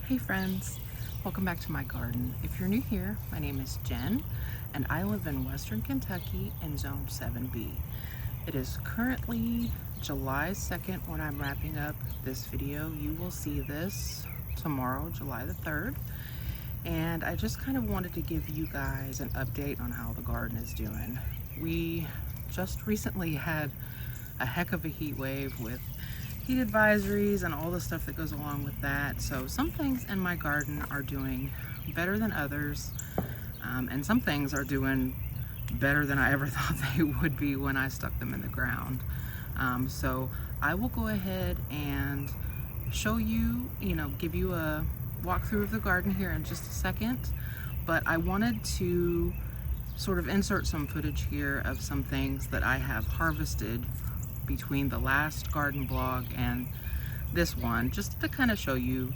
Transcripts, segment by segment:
Hey friends, welcome back to my garden. If you're new here, my name is Jen and I live in Western Kentucky in Zone 7B. It is currently July 2nd when I'm wrapping up this video. You will see this tomorrow, July the 3rd. And I just kind of wanted to give you guys an update on how the garden is doing. We just recently had a heck of a heat wave with heat advisories and all the stuff that goes along with that. So some things in my garden are doing better than others, and some things are doing better than I ever thought they would be when I stuck them in the ground. So I will go ahead and show you, give you a walkthrough of the garden here in just a second. But I wanted to sort of insert some footage here of some things that I have harvested between the last garden blog and this one, just to kind of show you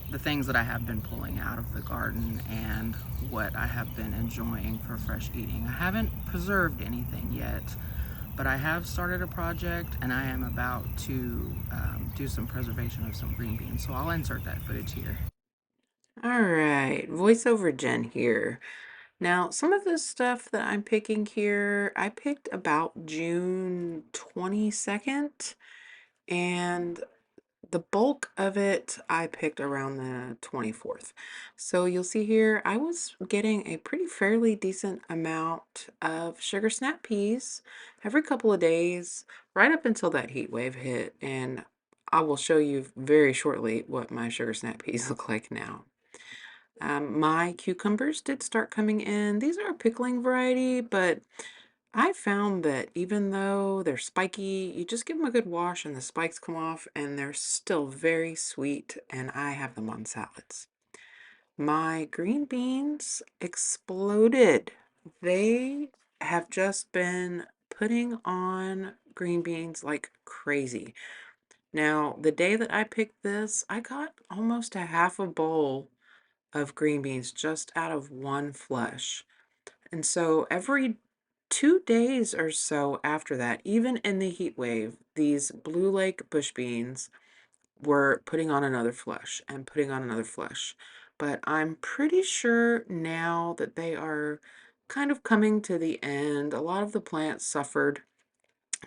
the things that I have been pulling out of the garden and what I have been enjoying for fresh eating. I haven't preserved anything yet, but I have started a project and I am about to do some preservation of some green beans. So I'll insert that footage here. All right, voiceover Jen here. Now, some of this stuff that I'm picking here, I picked about June 22nd, and the bulk of it I picked around the 24th. So you'll see here, I was getting a pretty fairly decent amount of sugar snap peas every couple of days, right up until that heat wave hit. And I will show you very shortly what my sugar snap peas look like now. My cucumbers did start coming in. These are a pickling variety, but I found that even though they're spiky, you just give them a good wash and the spikes come off and they're still very sweet, and I have them on salads. My green beans exploded. They have just been putting on green beans like crazy. Now, the day that I picked this, I got almost a half a bowl of green beans just out of one flush. And so every 2 days or so after that, even in the heat wave, these Blue Lake bush beans were putting on another flush and putting on another flush. But I'm pretty sure now that they are kind of coming to the end. A lot of the plants suffered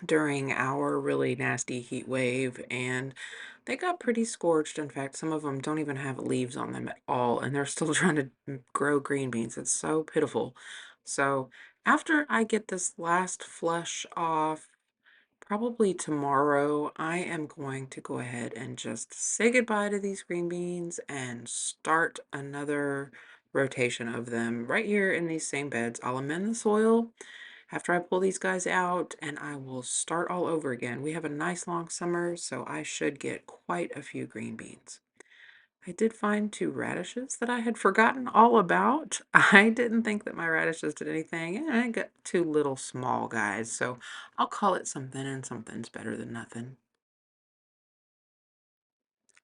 during our really nasty heat wave and they got pretty scorched. In fact, some of them don't even have leaves on them at all, and they're still trying to grow green beans. It's so pitiful. So after I get this last flush off, probably tomorrow, I am going to go ahead and just say goodbye to these green beans and start another rotation of them right here in these same beds. I'll amend the soil after I pull these guys out and I will start all over again. We have a nice long summer, so I should get quite a few green beans. I did find 2 radishes that I had forgotten all about. I didn't think that my radishes did anything, and I got 2 little small guys, so I'll call it something, and something's better than nothing.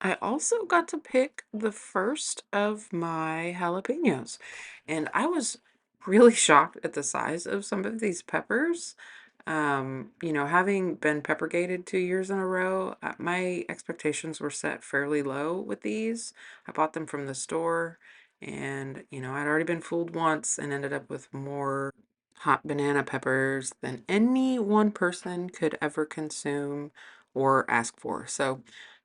I also got to pick the first of my jalapenos, and I was really shocked at the size of some of these peppers. Having been pepper gated 2 years in a row, my expectations were set fairly low with these. I bought them from the store, and I'd already been fooled once and ended up with more hot banana peppers than any one person could ever consume or ask for. So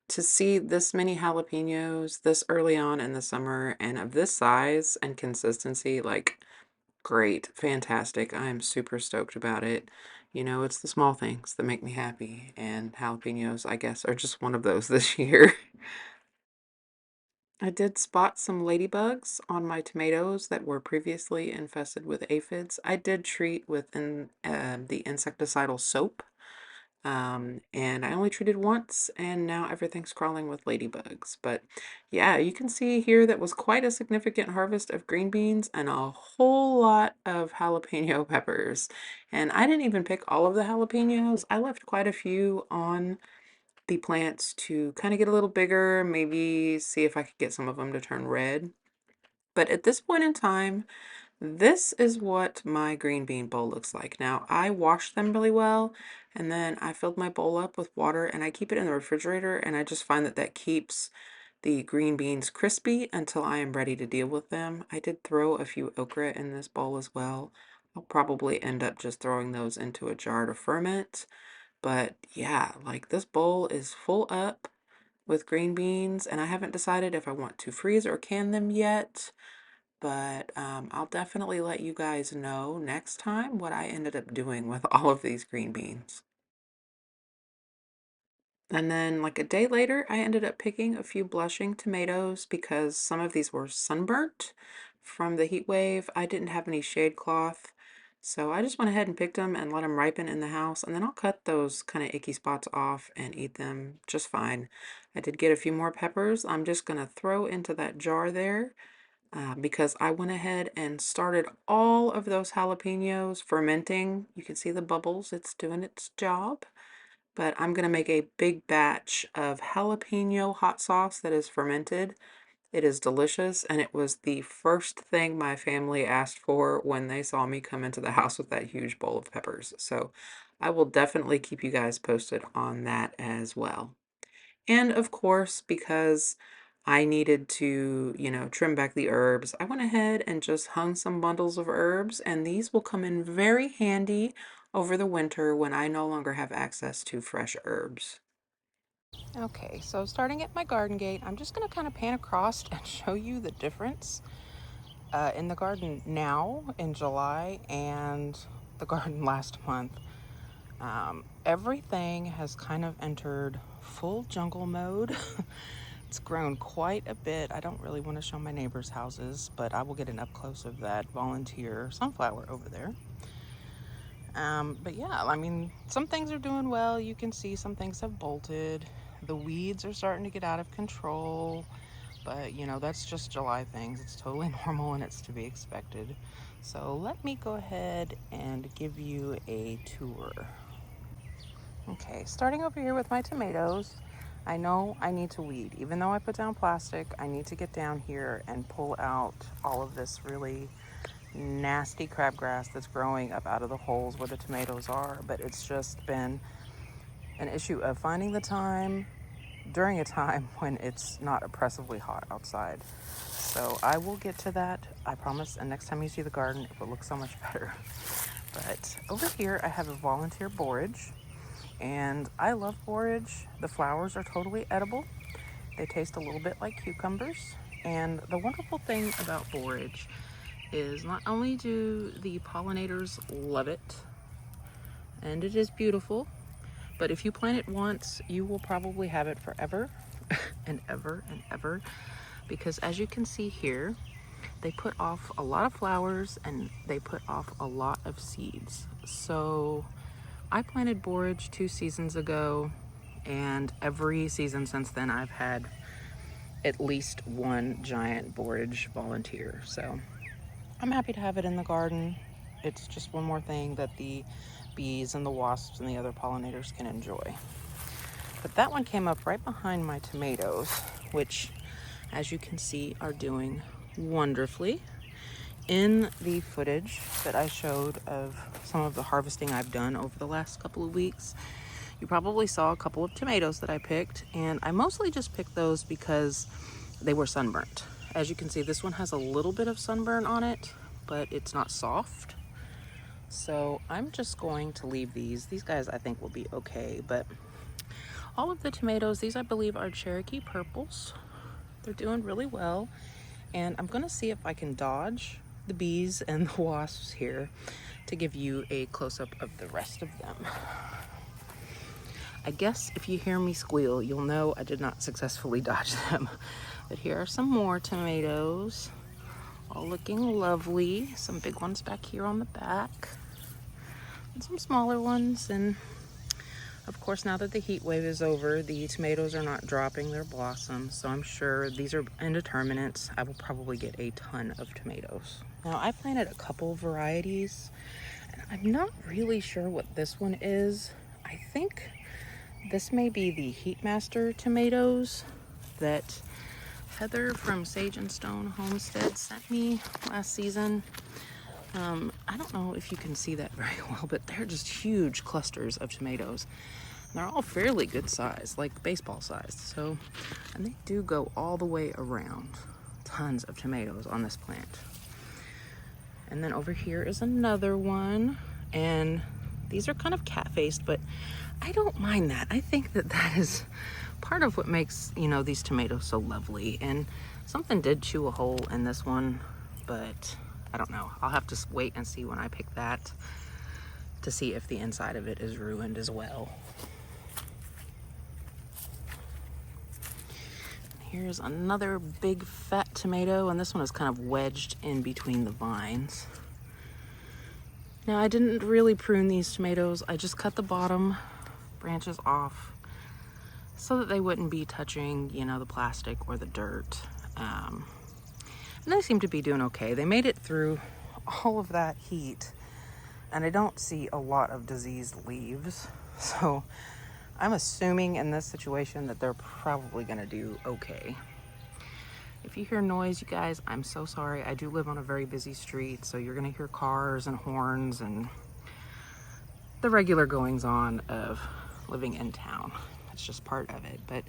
to see this many jalapenos this early on in the summer and of this size and consistency, like, great, fantastic. I am super stoked about it. It's the small things that make me happy, and jalapenos, I guess, are just one of those this year. I did spot some ladybugs on my tomatoes that were previously infested with aphids. I did treat with the insecticidal soap, and I only treated once, and now everything's crawling with ladybugs. But yeah, you can see here that was quite a significant harvest of green beans and a whole lot of jalapeno peppers. And I didn't even pick all of the jalapenos. I left quite a few on the plants to kind of get a little bigger, maybe see if I could get some of them to turn red. But at this point in time, this is what my green bean bowl looks like. Now, I washed them really well, and then I filled my bowl up with water, and I keep it in the refrigerator, and I just find that that keeps the green beans crispy until I am ready to deal with them. I did throw a few okra in this bowl as well. I'll probably end up just throwing those into a jar to ferment. But yeah, like this bowl is full up with green beans, and I haven't decided if I want to freeze or can them yet. But I'll definitely let you guys know next time what I ended up doing with all of these green beans. And then, like a day later, I ended up picking a few blushing tomatoes because some of these were sunburnt from the heat wave. I didn't have any shade cloth, so I just went ahead and picked them and let them ripen in the house. And then I'll cut those kind of icky spots off and eat them just fine. I did get a few more peppers. I'm just going to throw into that jar there because I went ahead and started all of those jalapenos fermenting. You can see the bubbles, it's doing its job. But I'm going to make a big batch of jalapeno hot sauce that is fermented. It is delicious, and it was the first thing my family asked for when they saw me come into the house with that huge bowl of peppers. So I will definitely keep you guys posted on that as well. And of course, because I needed to, trim back the herbs, I went ahead and just hung some bundles of herbs, and these will come in very handy over the winter when I no longer have access to fresh herbs. Okay, so starting at my garden gate, I'm just going to kind of pan across and show you the difference in the garden now in July and the garden last month. Everything has kind of entered full jungle mode. It's grown quite a bit. I don't really want to show my neighbors' houses, but I will get an up close of that volunteer sunflower over there. But yeah, I mean, some things are doing well. You can see some things have bolted. The weeds are starting to get out of control, but that's just July things. It's totally normal and it's to be expected. So let me go ahead and give you a tour. Okay, starting over here with my tomatoes, I know I need to weed. Even though I put down plastic, I need to get down here and pull out all of this really nasty crabgrass that's growing up out of the holes where the tomatoes are. But it's just been an issue of finding the time during a time when it's not oppressively hot outside. So I will get to that, I promise, and next time you see the garden, it will look so much better. But over here, I have a volunteer borage. And I love borage. The flowers are totally edible. They taste a little bit like cucumbers. And the wonderful thing about borage is not only do the pollinators love it, and it is beautiful, but if you plant it once, you will probably have it forever and ever and ever. Because as you can see here, they put off a lot of flowers and they put off a lot of seeds. So I planted borage 2 seasons ago, and every season since then I've had at least one giant borage volunteer. So I'm happy to have it in the garden. It's just one more thing that the bees and the wasps and the other pollinators can enjoy. But that one came up right behind my tomatoes, which, as you can see, are doing wonderfully. In the footage that I showed of some of the harvesting I've done over the last couple of weeks, you probably saw a couple of tomatoes that I picked, and I mostly just picked those because they were sunburnt. As you can see, this one has a little bit of sunburn on it, but it's not soft. So I'm just going to leave these. These guys I think will be okay, but all of the tomatoes, these I believe are Cherokee Purples. They're doing really well, and I'm gonna see if I can dodge the bees and the wasps here to give you a close-up of the rest of them. I guess if you hear me squeal, you'll know I did not successfully dodge them. But here are some more tomatoes, all looking lovely. Some big ones back here on the back, and some smaller ones. And of course, now that the heat wave is over, the tomatoes are not dropping their blossoms, so I'm sure these are indeterminates. I will probably get a ton of tomatoes. Now, I planted a couple varieties, and I'm not really sure what this one is. I think this may be the Heatmaster tomatoes that Heather from Sage and Stone Homestead sent me last season. I don't know if you can see that very well, but they're just huge clusters of tomatoes. They're all fairly good size, like baseball size. So, and they do go all the way around. Tons of tomatoes on this plant. And then over here is another one. And these are kind of cat-faced, but I don't mind that. I think that that is part of what makes, you know, these tomatoes so lovely. And something did chew a hole in this one, but I don't know. I'll have to wait and see when I pick that to see if the inside of it is ruined as well. Here's another big fat tomato, and this one is kind of wedged in between the vines. Now, I didn't really prune these tomatoes. I just cut the bottom branches off so that they wouldn't be touching, you know, the plastic or the dirt. And they seem to be doing okay. They made it through all of that heat, and I don't see a lot of diseased leaves. So I'm assuming in this situation that they're probably gonna do okay. If you hear noise, you guys, I'm so sorry. I do live on a very busy street, so you're gonna hear cars and horns and the regular goings on of living in town. It's just part of it. But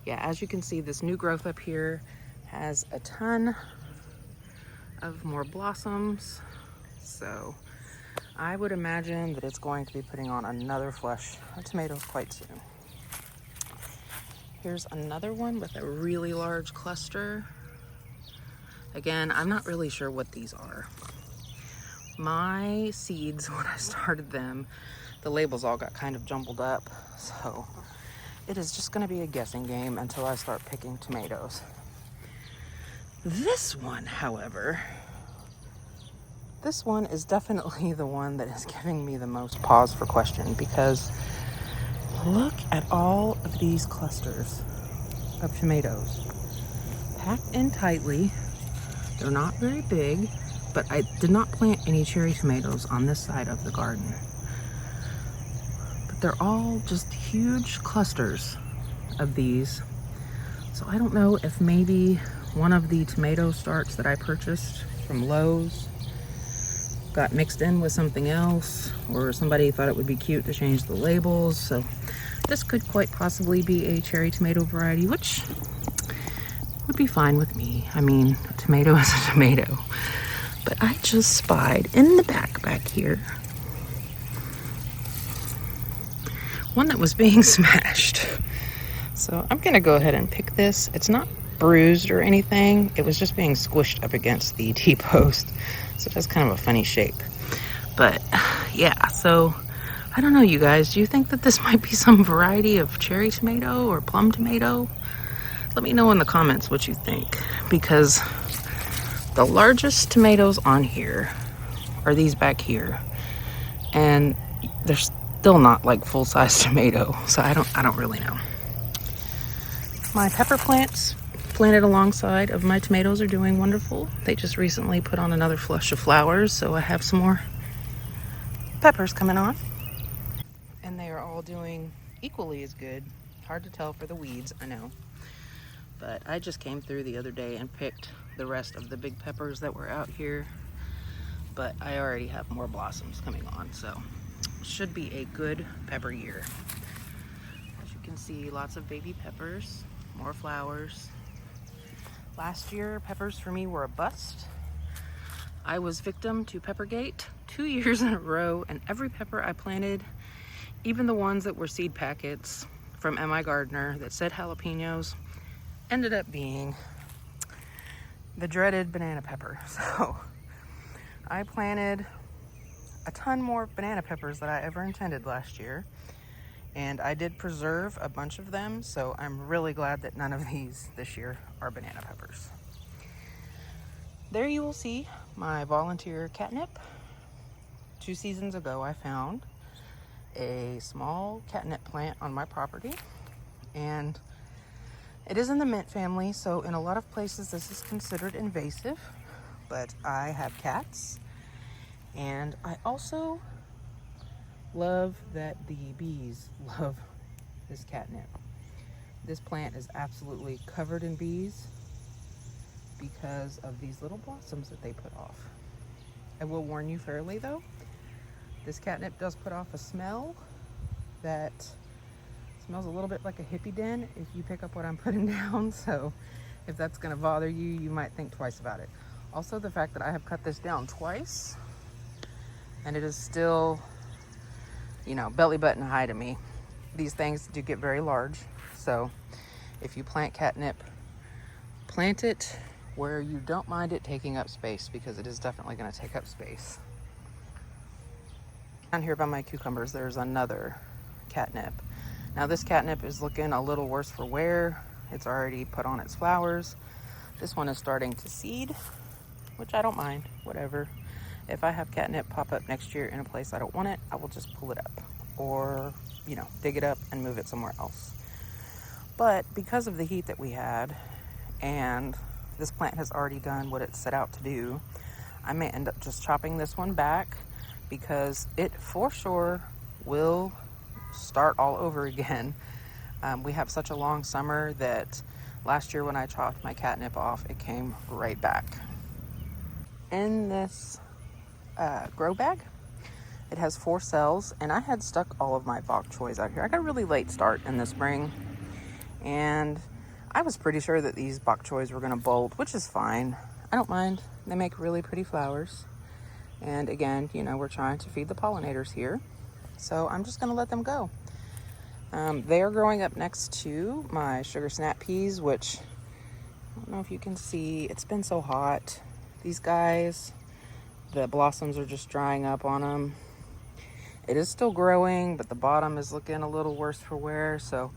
yeah, as you can see, this new growth up here has a ton of more blossoms. So I would imagine that it's going to be putting on another flush of tomatoes quite soon. Here's another one with a really large cluster. Again, I'm not really sure what these are. My seeds, when I started them, the labels all got kind of jumbled up. So it is just gonna be a guessing game until I start picking tomatoes. This one, however, this one is definitely the one that is giving me the most pause for question, because look at all of these clusters of tomatoes packed in tightly. They're not very big, but I did not plant any cherry tomatoes on this side of the garden. But they're all just huge clusters of these. So I don't know if maybe one of the tomato starts that I purchased from Lowe's got mixed in with something else, or somebody thought it would be cute to change the labels. So this could quite possibly be a cherry tomato variety, which would be fine with me. I mean, a tomato is a tomato. But I just spied in the back here one that was being smashed. So I'm gonna go ahead and pick this. It's not bruised or anything. It was just being squished up against the T-post. So that's kind of a funny shape. But yeah, so I don't know, you guys. Do you think that this might be some variety of cherry tomato or plum tomato? Let me know in the comments what you think, because the largest tomatoes on here are these back here, and they're still not like full-size tomato, so I don't really know. My pepper plants planted alongside of my tomatoes are doing wonderful. They just recently put on another flush of flowers, so I have some more peppers coming on, and they are all doing equally as good. Hard to tell for the weeds, I know, but I just came through the other day and picked the rest of the big peppers that were out here, but I already have more blossoms coming on, so should be a good pepper year. As you can see, lots of baby peppers, more flowers. Last year, peppers for me were a bust. I was victim to Peppergate 2 years in a row, and every pepper I planted, even the ones that were seed packets from M.I. Gardener that said jalapenos, ended up being the dreaded banana pepper. So I planted a ton more banana peppers than I ever intended last year, and I did preserve a bunch of them, so I'm really glad that none of these this year are banana peppers. There you will see my volunteer catnip. 2 seasons ago, I found a small catnip plant on my property, and it is in the mint family, so in a lot of places this is considered invasive, but I have cats, and I also love that the bees love this catnip. This plant is absolutely covered in bees because of these little blossoms that they put off. I will warn you fairly though, this catnip does put off a smell that Smells a little bit like a hippie den if you pick up what I'm putting down. So if that's gonna bother you, you might think twice about it. Also, the fact that I have cut this down twice and it is still, you know, belly button high to me. These things do get very large. So if you plant catnip, plant it where you don't mind it taking up space, because it is definitely gonna take up space. Down here by my cucumbers, there's another catnip. Now this catnip is looking a little worse for wear. It's already put on its flowers. This one is starting to seed, which I don't mind, whatever. If I have catnip pop up next year in a place I don't want it, I will just pull it up or, you know, dig it up and move it somewhere else. But because of the heat that we had, and this plant has already done what it set out to do, I may end up just chopping this one back, because it for sure will start all over again. We have such a long summer that last year when I chopped my catnip off, it came right back. In this grow bag, it has 4 cells, and I had stuck all of my bok choys out here. I got a really late start in the spring, and I was pretty sure that these bok choys were gonna bolt, which is fine. I don't mind. They make really pretty flowers. And again, you know, we're trying to feed the pollinators here. So I'm just gonna let them go. They are growing up next to my sugar snap peas, which I don't know if you can see. It's been so hot. These guys, the blossoms are just drying up on them. It is still growing, but the bottom is looking a little worse for wear. So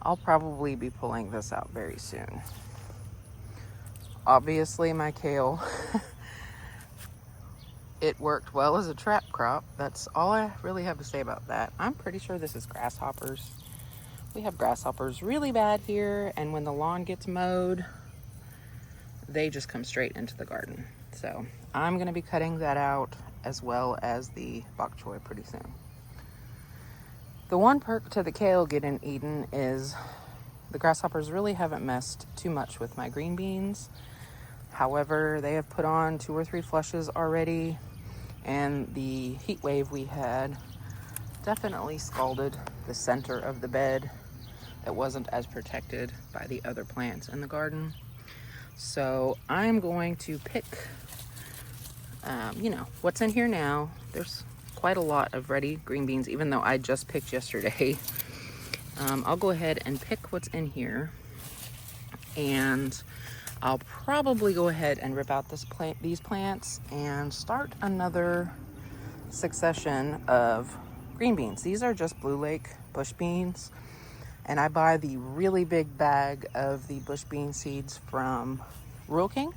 I'll probably be pulling this out very soon. Obviously my kale, it worked well as a trap crop. That's all I really have to say about that. I'm pretty sure this is grasshoppers. We have grasshoppers really bad here, and when the lawn gets mowed, they just come straight into the garden. So I'm gonna be cutting that out, as well as the bok choy, pretty soon. The one perk to the kale getting eaten is the grasshoppers really haven't messed too much with my green beans. However, they have put on 2 or 3 flushes already, and the heat wave we had definitely scalded the center of the bed that wasn't as protected by the other plants in the garden. So I'm going to pick, you know, what's in here now. There's quite a lot of ready green beans, even though I just picked yesterday. I'll go ahead and pick what's in here, and I'll probably go ahead and rip out these plants and start another succession of green beans. These are just Blue Lake bush beans, and I buy the really big bag of the bush bean seeds from Rural King,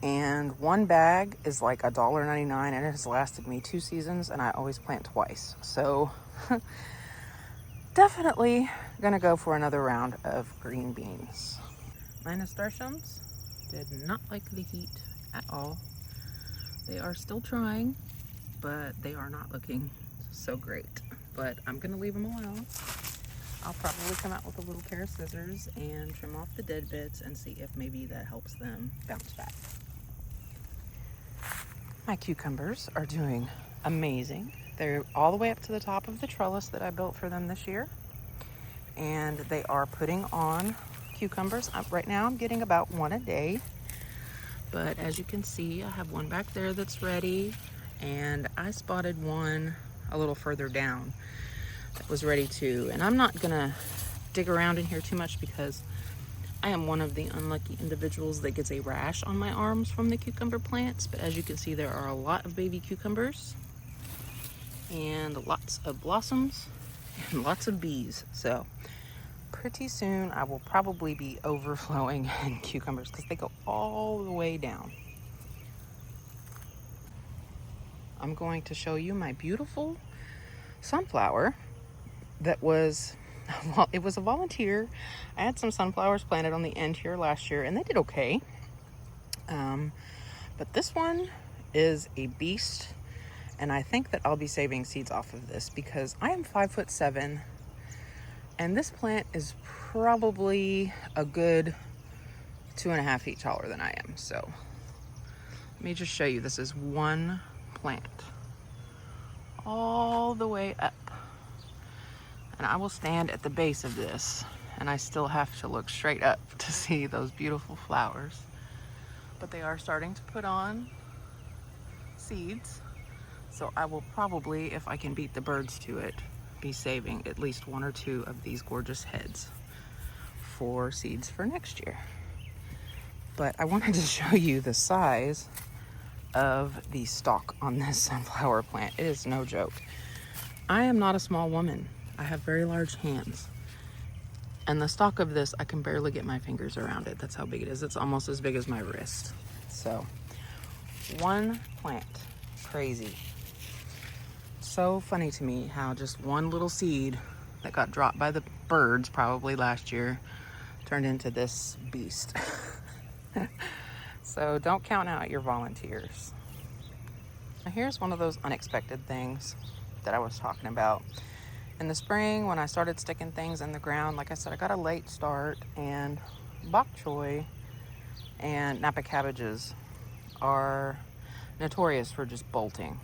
and one bag is like $1.99, and it has lasted me 2 seasons, and I always plant twice. So definitely gonna go for another round of green beans. My nasturtiums did not like the heat at all. They are still trying, but they are not looking so great. But I'm gonna leave them alone. I'll probably come out with a little pair of scissors and trim off the dead bits and see if maybe that helps them bounce back. My cucumbers are doing amazing. They're all the way up to the top of the trellis that I built for them this year, and they are putting on cucumbers. Right now I'm getting about 1 a day, but as you can see, I have one back there that's ready, and I spotted one a little further down that was ready too. And I'm not gonna dig around in here too much, because I am one of the unlucky individuals that gets a rash on my arms from the cucumber plants. But as you can see, there are a lot of baby cucumbers and lots of blossoms and lots of bees. So pretty soon I will probably be overflowing in cucumbers, because they go all the way down. I'm going to show you my beautiful sunflower that was, well, it was a volunteer. I had some sunflowers planted on the end here last year, and they did okay. But this one is a beast, and I think that I'll be saving seeds off of this, because I am 5'7", and this plant is probably a good 2.5 feet taller than I am. So let me just show you. This is one plant all the way up. And I will stand at the base of this, and I still have to look straight up to see those beautiful flowers. But they are starting to put on seeds. So I will probably, if I can beat the birds to it, be saving at least 1 or 2 of these gorgeous heads for seeds for next year. But I wanted to show you the size of the stalk on this sunflower plant. It is no joke. I am not a small woman. I have very large hands. And the stalk of this, I can barely get my fingers around it. That's how big it is. It's almost as big as my wrist. So, one plant. Crazy. So funny to me how just one little seed that got dropped by the birds probably last year turned into this beast. So don't count out your volunteers. Now here's one of those unexpected things that I was talking about. In the spring, when I started sticking things in the ground, like I said, I got a late start, and bok choy and Napa cabbages are notorious for just bolting.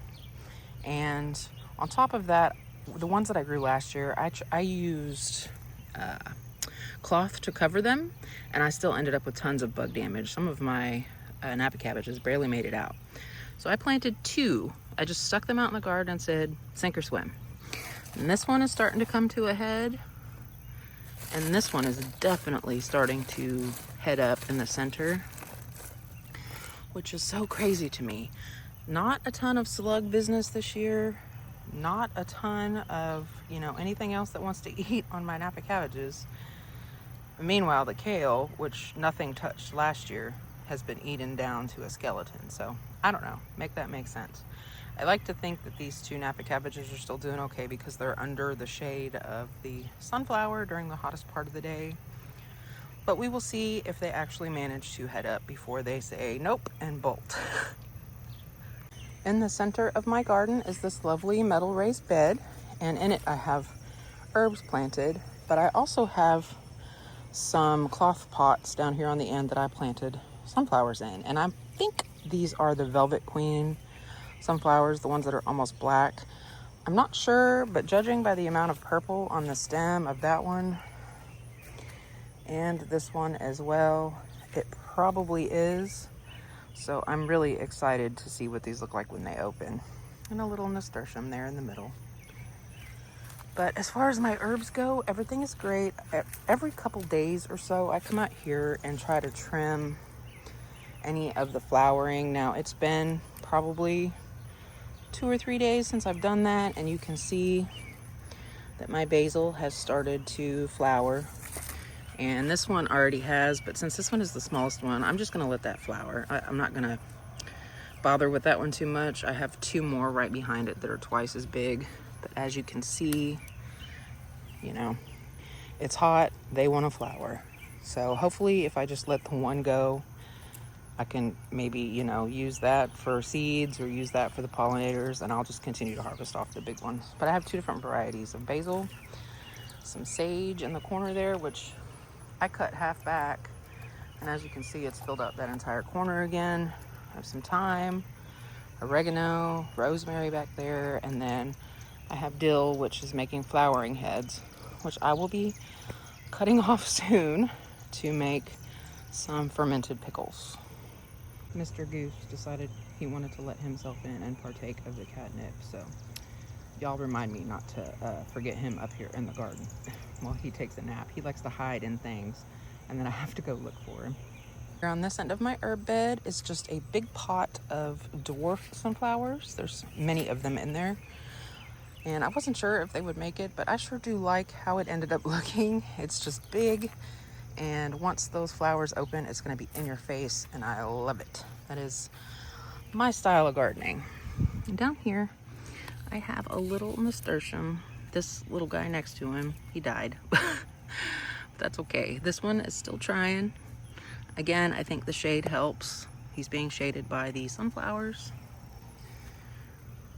And on top of that, the ones that I grew last year, I used cloth to cover them, and I still ended up with tons of bug damage. Some of my Napa cabbages barely made it out. So I planted 2. I just stuck them out in the garden and said, sink or swim. And this one is starting to come to a head, and this one is definitely starting to head up in the center, which is so crazy to me. Not a ton of slug business this year, not a ton of, anything else that wants to eat on my Napa cabbages. Meanwhile, the kale, which nothing touched last year, has been eaten down to a skeleton. So I don't know, make that make sense. I like to think that these 2 Napa cabbages are still doing okay because they're under the shade of the sunflower during the hottest part of the day. But we will see if they actually manage to head up before they say nope and bolt. In the center of my garden is this lovely metal raised bed, and in it I have herbs planted, but I also have some cloth pots down here on the end that I planted sunflowers in. And I think these are the Velvet Queen sunflowers, the ones that are almost black. I'm not sure, but judging by the amount of purple on the stem of that one and this one as well, it probably is. So I'm really excited to see what these look like when they open. And a little nasturtium there in the middle. But as far as my herbs go, everything is great. Every couple days or so, I come out here and try to trim any of the flowering. Now, it's been probably 2 or 3 days since I've done that, and you can see that my basil has started to flower. And this one already has, but since this one is the smallest one, I'm just gonna let that flower. I'm not gonna bother with that one too much. I have 2 more right behind it that are twice as big. But as you can see, it's hot, they want to flower. So hopefully if I just let the one go, I can maybe, use that for seeds or use that for the pollinators, and I'll just continue to harvest off the big ones. But I have 2 different varieties of basil, some sage in the corner there, which I cut half back. And as you can see, it's filled up that entire corner again. I have some thyme, oregano, rosemary back there, and then I have dill, which is making flowering heads, which I will be cutting off soon to make some fermented pickles. Mr. Goose decided he wanted to let himself in and partake of the catnip, so y'all remind me not to forget him up here in the garden while he takes a nap. He likes to hide in things, and then I have to go look for him. Here on this end of my herb bed is just a big pot of dwarf sunflowers. There's many of them in there. And I wasn't sure if they would make it, but I sure do like how it ended up looking. It's just big, and once those flowers open, it's gonna be in your face, and I love it. That is my style of gardening. And down here, I have a little nasturtium. This little guy next to him, he died. That's okay. This one is still trying. Again, I think the shade helps. He's being shaded by the sunflowers.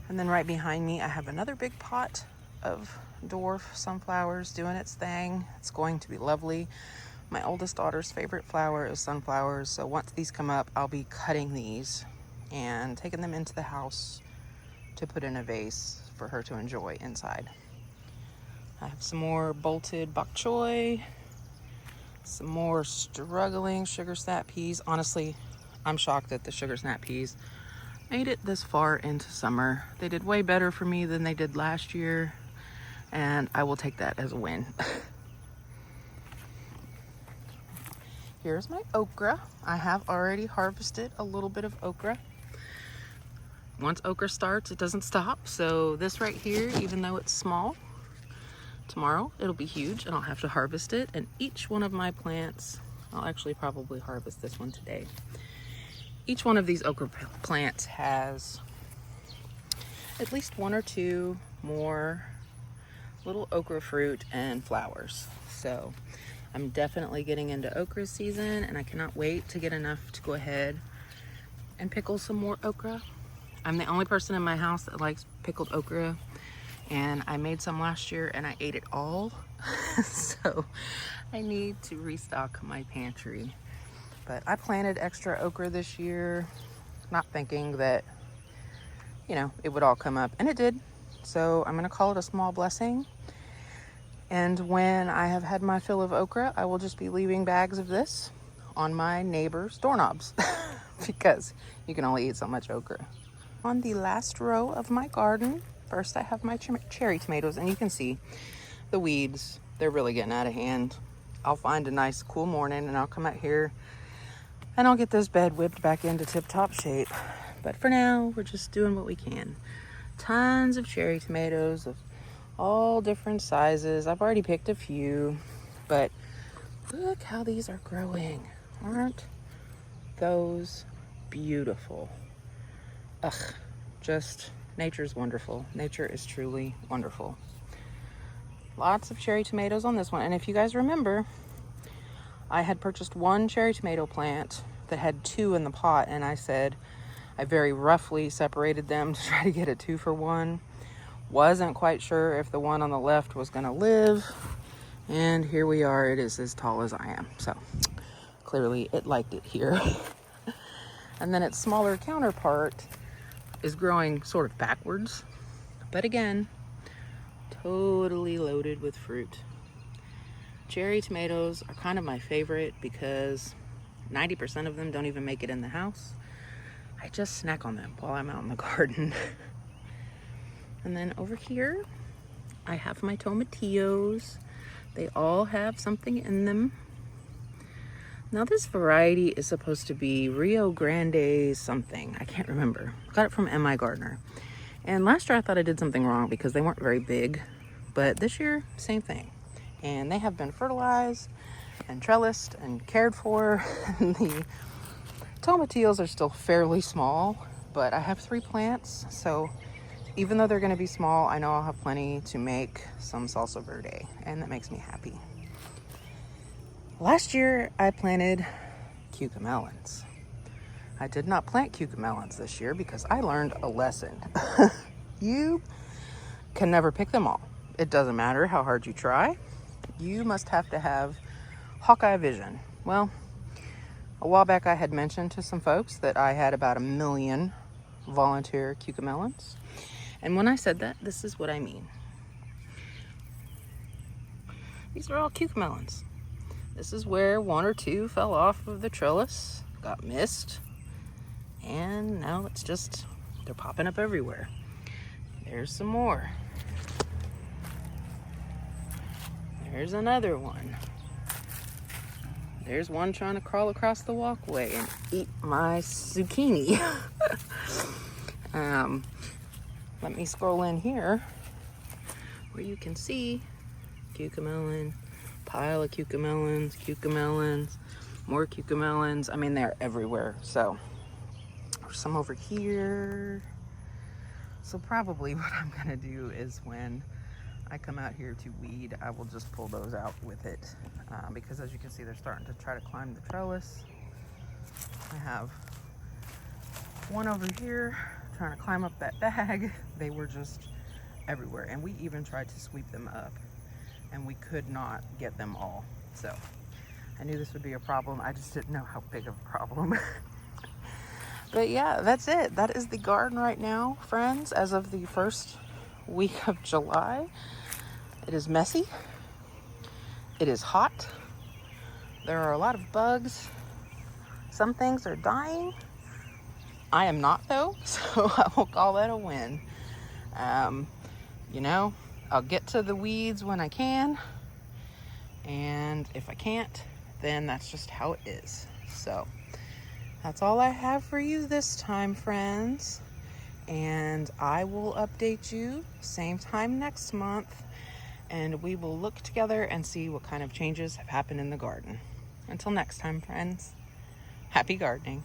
And then right behind me, I have another big pot of dwarf sunflowers doing its thing. It's going to be lovely. My oldest daughter's favorite flower is sunflowers, so once these come up, I'll be cutting these and taking them into the house to put in a vase for her to enjoy inside. I have some more bolted bok choy, some more struggling sugar snap peas. Honestly, I'm shocked that the sugar snap peas made it this far into summer. They did way better for me than they did last year, and I will take that as a win. Here's my okra. I have already harvested a little bit of okra. Once okra starts, it doesn't stop. So this right here, even though it's small, tomorrow it'll be huge and I'll have to harvest it. And each one of my plants, I'll actually probably harvest this one today. Each one of these okra plants has at least one or two more little okra fruit and flowers. So I'm definitely getting into okra season, and I cannot wait to get enough to go ahead and pickle some more okra. I'm the only person in my house that likes pickled okra, and I made some last year and I ate it all. So I need to restock my pantry. But I planted extra okra this year, not thinking that, you know, it would all come up, and it did. So I'm gonna call it a small blessing. And when I have had my fill of okra, I will just be leaving bags of this on my neighbor's doorknobs because you can only eat so much okra. On the last row of my garden, first I have my cherry tomatoes, and you can see the weeds. They're really getting out of hand. I'll find a nice cool morning and I'll come out here and I'll get this bed whipped back into tip-top shape. But for now, we're just doing what we can. Tons of cherry tomatoes of all different sizes. I've already picked a few, but look how these are growing. Aren't those beautiful? Ugh, just nature's wonderful. Nature is truly wonderful. Lots of cherry tomatoes on this one. And if you guys remember, I had purchased one cherry tomato plant that had two in the pot, and I said I very roughly separated them to try to get a 2-for-1. Wasn't quite sure if the one on the left was gonna live, and here we are. It is as tall as I am, so clearly it liked it here. And then its smaller counterpart is growing sort of backwards, but again, totally loaded with fruit. Cherry tomatoes are kind of my favorite because 90% of them don't even make it in the house. I just snack on them while I'm out in the garden. And then over here, I have my tomatillos. They all have something in them. Now this variety is supposed to be Rio Grande something. I can't remember. Got it from M.I. Gardner. And last year I thought I did something wrong because they weren't very big. But this year, same thing. And they have been fertilized and trellised and cared for. And the tomatillos are still fairly small, but I have 3 plants, so even though they're going to be small, I know I'll have plenty to make some salsa verde, and that makes me happy. Last year, I planted cucamelons. I did not plant cucamelons this year because I learned a lesson. You can never pick them all. It doesn't matter how hard you try. You must have to have Hawkeye vision. Well, a while back I had mentioned to some folks that I had about 1 million volunteer cucamelons. And when I said that, this is what I mean. These are all cucamelons. This is where 1 or 2 fell off of the trellis, got missed, and now it's just, they're popping up everywhere. There's some more. There's another one. There's one trying to crawl across the walkway and eat my zucchini. Let me scroll in here where you can see cucamelon, pile of cucamelons, more cucamelons. I mean, they're everywhere. So there's some over here. So probably what I'm gonna do is when I come out here to weed, I will just pull those out with it because as you can see, they're starting to try to climb the trellis. I have one over here trying to climb up that bag. They were just everywhere, and we even tried to sweep them up and we could not get them all. So I knew this would be a problem. I just didn't know how big of a problem. But yeah, that's it. That is the garden right now, friends, as of the first week of July. It is messy. It is hot. There are a lot of bugs. Some things are dying. I am not though, so I will call that a win. You know, I'll get to the weeds when I can, and if I can't, then that's just how it is. So that's all I have for you this time, friends, and I will update you same time next month, and we will look together and see what kind of changes have happened in the garden. Until next time, friends, happy gardening.